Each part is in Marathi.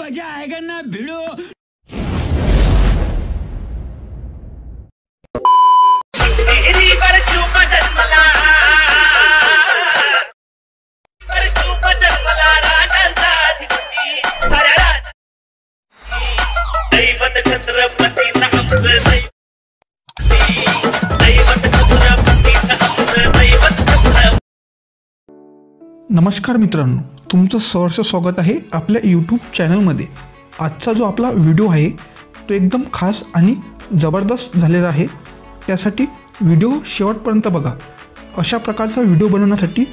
मजा आएगा ना भिड़ो। नमस्कार मित्रांनो, तुमचं सहर्ष स्वागत आहे आपल्या यूट्यूब चॅनलमध्ये। आजचा जो आपला व्हिडिओ आहे तो एकदम खास आणि जबरदस्त झालेला आहे। त्यासाठी व्हिडिओ शेवटपर्यंत बघा। अशा प्रकारचा व्हिडिओ बनवण्यासाठी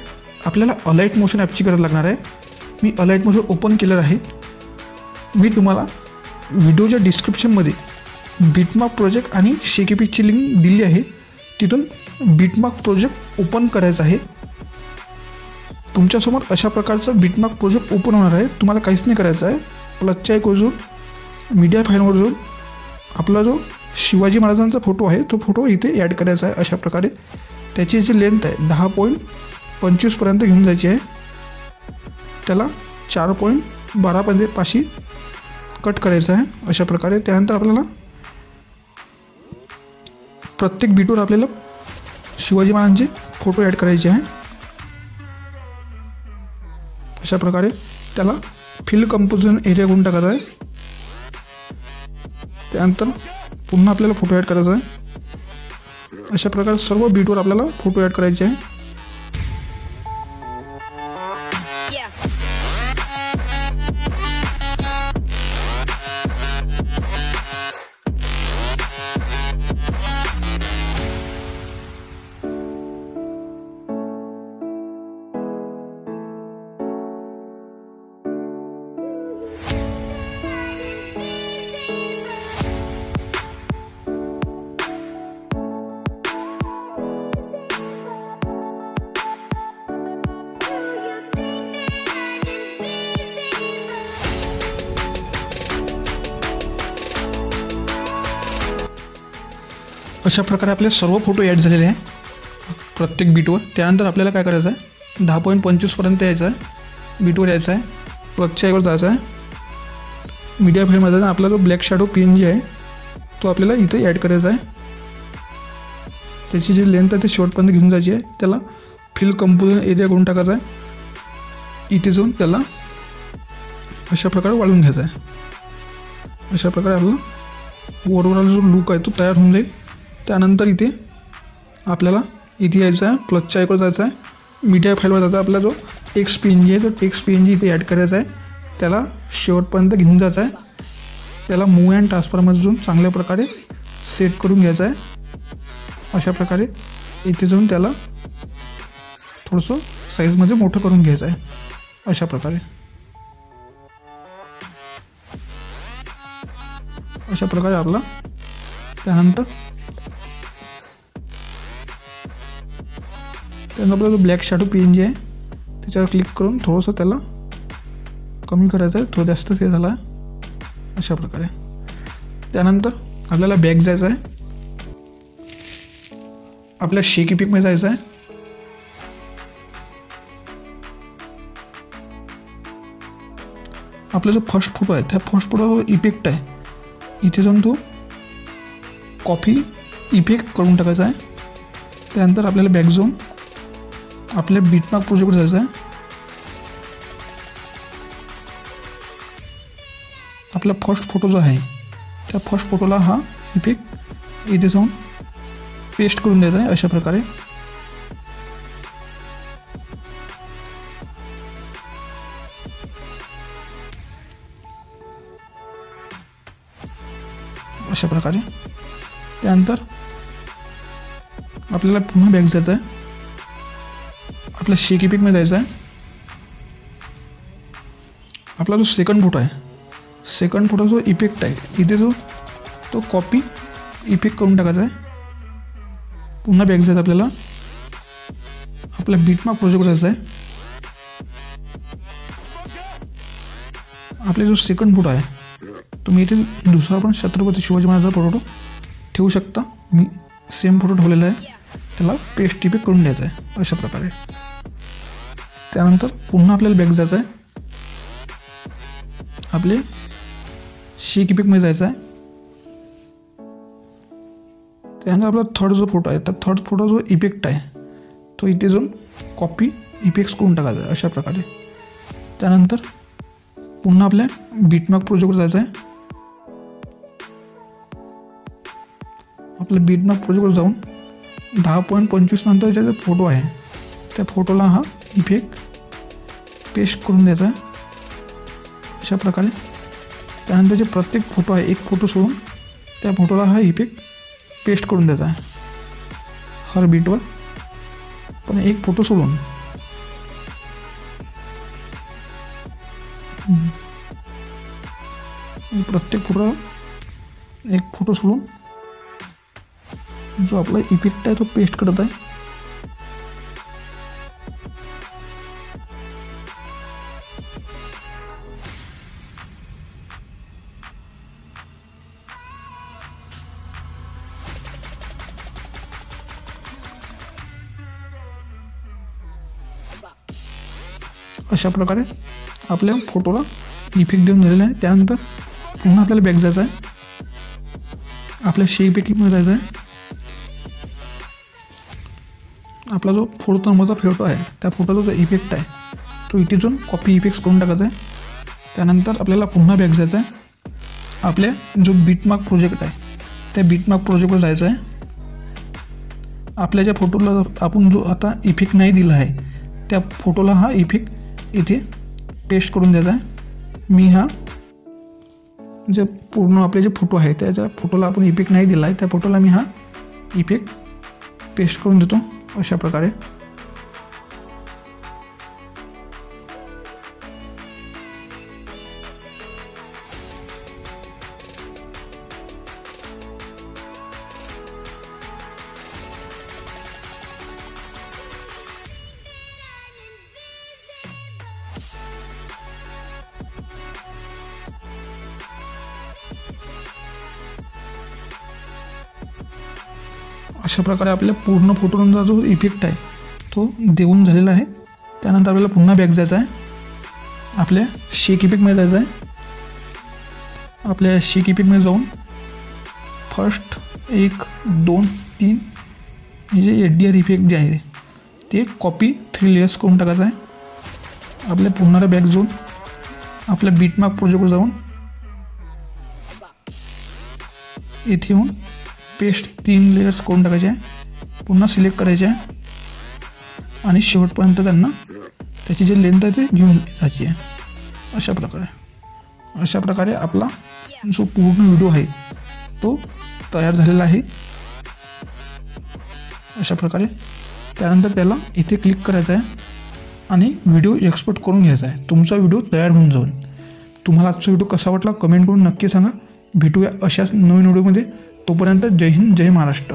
आपल्याला अलाइट मोशन ॲपची गरज लागणार आहे। मी अलाइट मोशन ओपन केलेलं आहे। मी तुम्हाला व्हिडिओच्या डिस्क्रिप्शनमध्ये बिटमार्क प्रोजेक्ट आणि शेकीपीची लिंक दिली आहे। तिथून बिटमार्क प्रोजेक्ट ओपन करायचा आहे। तुमच्यासमोर अशा प्रकारचं बिटमार्क प्रोजेक्ट ओपन होणार आहे। तुम्हाला काहीच नाही करायचं आहे। प्लसच्या आयकॉनवर जाऊन मीडिया फाईलवर जाऊन आपला जो शिवाजी महाराजांचा फोटो आहे तो फोटो इथे ॲड करायचा आहे। अशा प्रकारे त्याची जी लेंथ आहे 10.25 पर्यंत घेऊन जायची आहे। त्याला 4.12 पाशी कट करायचं आहे अशा प्रकारे। त्यानंतर आपल्याला प्रत्येक बीटवर आपल्याला शिवाजी महाराजांचे फोटो ॲड करायचे आहे। अशा प्रकारे त्याला फिल कंपोजिशन एरिया करून टाकायचा आहे। त्यानंतर पुन्हा आपल्याला फोटो ॲड करायचा आहे। अशा प्रकारे सर्व बीटवर आपल्याला फोटो ॲड करायचे आहे। अशा प्रकारे आपले सर्व फोटो ॲड झालेले आहे प्रत्येक बीटवर। त्यानंतर आपल्याला काय करायचं आहे 10.25 पर्यंत यायचं आहे। बीटवर यायचं आहे। प्लसच्या आयकॉनवर जायचं आहे। मीडिया फाईलमध्ये आपला जो ब्लॅक शॅडो PNG आहे तो आपल्याला इथे ॲड करायचा आहे। त्याची जी लेंथ आहे ती शेवटपर्यंत घेऊन जायची आहे। त्याला फिल कंपोजिशन एरिया करून टाकायचा आहे। इथे जाऊन त्याला अशा प्रकारे वाढवून घ्यायचा आहे। अशा प्रकारे आपला ओव्हरऑल जो लुक आहे तो तयार होऊन जाईल। त्यानंतर इथे आपल्याला इथे यायचं आहे। प्लसच्या आयकॉनवर जायचं आहे। मीडिया फाईलवर जायचं आहे। आपला जो टेक्स्ट PNG आहे तो टेक्स्ट PNG इथे ॲड करायचा आहे। त्याला शेवटपर्यंत घेऊन जायचं आहे। त्याला मूव अँड ट्रान्सफॉर्ममध्ये जाऊन चांगल्या प्रकारे सेट करून घ्यायचं आहे। अशा प्रकारे इथे जाऊन त्याला थोडंसं साईजमध्ये मोठं करून घ्यायचं आहे अशा प्रकारे। अशा प्रकारे आपला त्यानंतर आपला जो ब्लॅक शॅडो PNG आहे त्याच्यावर क्लिक करून थोडंसं त्याला कमी करायचं आहे। थोडं जास्त ते झाला आहे अशा प्रकारे। त्यानंतर आपल्याला बॅक जायचं आहे। आपल्या शेकी पिकमध्ये जायचं आहे। आपला जो फर्स्ट फोटो आहे त्या फर्स्ट फोटोचा जो इफेक्ट आहे इथे जाऊन तो कॉपी इफेक्ट करून टाकायचा आहे। त्यानंतर आपल्याला बॅक जाऊन आपल्या बिटमार्क प्रोजेक्टवर जायचं आहे। आपला फर्स्ट फोटो जो आहे त्या फर्स्ट फोटोला हा इफेक्ट इथे जाऊन पेस्ट करून द्यायचा आहे अशा प्रकारे। अशा प्रकारे त्यानंतर आपल्याला पुन्हा बॅक जायचं आहे। आपल्या शेकी पिकमध्ये जायचं आहे। आपला जो सेकंड फोटो आहे सेकंड फोटो जो इफेक्ट आहे इथे जो तो कॉपी इफेक्ट करून टाकायचा आहे। पुन्हा बॅक जायचं आपल्याला आपल्या बिटमार्क प्रोजेक्टवर जायचं आहे। आपले जो सेकंड फोटो आहे तुम्ही इथे दुसरा पण छत्रपती शिवाजी महाराजांचा फोटो ठेवू शकता। मी सेम फोटो ठेवलेला आहे। त्याला पेस्ट इफेक्ट करून द्यायचा आहे अशा प्रकारे। त्यानंतर पुन्हा आपल्याला बॅक जायचं आहे। आपले शेक इफेक्टमध्ये जायचं आहे. त्यानंतर आपला थर्ड जो फोटो आहे, तर थर्ड फोटो जो इफेक्ट आहे तो इथे जाऊन कॉपी इफेक्ट्स करून टाकायचा आहे अशा प्रकारे. त्यानंतर पुन्हा आपल्या बीटमार्क प्रोजेक्टवर जायचं आहे. आपल्या बीटमार्क प्रोजेक्टवर जाऊन 10.25 नंतरचा जो फोटो आहे त्या फोटोला हा इफेक्ट पेस्ट करून द्यायचा आहे अशा प्रकारे. त्यानंतर जे प्रत्येक फोटो आहे एक फोटो सोडून त्या फोटोला हा इफेक्ट पेस्ट करून द्यायचा आहे हर बीटवर, पण एक फोटो सोडून. प्रत्येक फोटो एक फोटो सोडून जो आपला इफेक्ट आहे तो पेस्ट करत आहे. अशा प्रकारे आपल्या फोटोला इफेक्ट देऊन झालेला आहे. त्यानंतर पुन्हा आपल्याला बॅक जायचं आहे. आपल्या शेप इफेक्टमध्ये जायचं आहे. आपला जो 4th नंबरचा फोटो आहे त्या फोटोचा जो इफेक्ट आहे तो इथे जाऊन कॉपी इफेक्ट्स करून टाकायचा आहे. त्यानंतर आपल्याला पुन्हा बॅक जायचं आहे. आपल्या जो बीटमार्क प्रोजेक्ट आहे त्या बीटमार्क प्रोजेक्टवर जायचं आहे. आपल्या ज्या फोटोला आपण जो आता इफेक्ट नाही दिला आहे त्या फोटोला हा इफेक्ट इथे पेस्ट करून द्यायचा आहे. मी हा जे पूर्ण आपले जे फोटो आहे त्याच्या फोटोला आपण इफेक्ट नाही दिला आहे त्या फोटोला मी हा इफेक्ट पेस्ट करून देतो अशा प्रकारे. अशा प्रकारे आपल्या पूर्ण फोटोचा जो इफेक्ट आहे तो देऊन झालेला आहे. त्यानंतर आपल्याला पुन्हा बॅक जायचं आहे. आपल्या शेक इफेक्टमध्ये जायचं आहे. आपल्या शेक इफेक्टमध्ये जाऊन फर्स्ट 1 2 3 हे जे HDR इफेक्ट जे आहे ते कॉपी 3 लेयर्स करून टाकायचं आहे. आपल्या पुन्हा बॅक जाऊन आपल्या बीटमार्क प्रोजेक्टवर जाऊन इथे येऊन पेस्ट 3 लेयर्स करून टाकायचे आहे. पुन्हा सिलेक्ट करायचे आहे आणि शेवटपर्यंत त्यांना त्याची जी लेंथ आहे ते घेऊन जायची आहे अशा प्रकारे आपला जो पूर्ण व्हिडिओ आहे तो तयार झालेला आहे अशा प्रकारे. त्यानंतर त्याला इथे क्लिक करायचं आहे आणि व्हिडिओ एक्सपोर्ट करून घ्यायचा आहे. तुमचा व्हिडिओ तयार होऊन जाऊन. तुम्हाला आजचा व्हिडिओ कसा वाटला कमेंट करून नक्की सांगा. भेटूया अशाच नवीन व्हिडिओमध्ये. तोपर्यंत जय हिंद जय महाराष्ट्र.